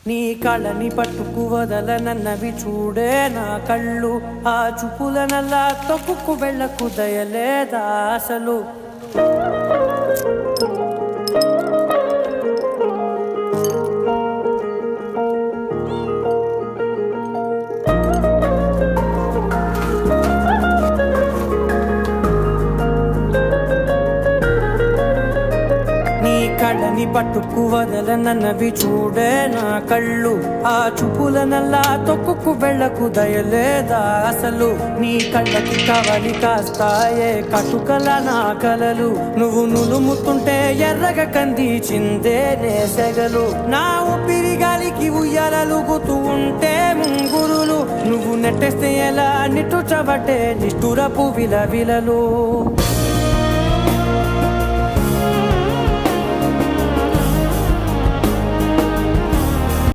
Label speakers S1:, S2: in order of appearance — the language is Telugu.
S1: నీ కళ్ళని పట్టుకు వదలనన్నవి చూడే నా కళ్ళు, ఆ చూపులనల్లా తొక్కుకు వెళ్ళకు దయలేదా అసలు. కళ్ళని పట్టుకు వదలనన్నవి చూడే నా కళ్ళు, ఆ చూపులనల్లా తొక్కుకు వెళ్ళకు దయలేదా అసలు. నీ కళ్ళకి కవలి కాస్తాయే కటుకల నా కలలు, నువ్వు నులుముతుంటే ఎర్రగ కంది చిందే నేసెగలు. నా ఊపిరి గాలికి ఉయ్యాలలుగుతూ ఉంటే ముంగురులు, నువ్వు నెట్టేస్తే ఎలా నిట్టుచబట్టే నిష్ఠురపు విలవిలలు.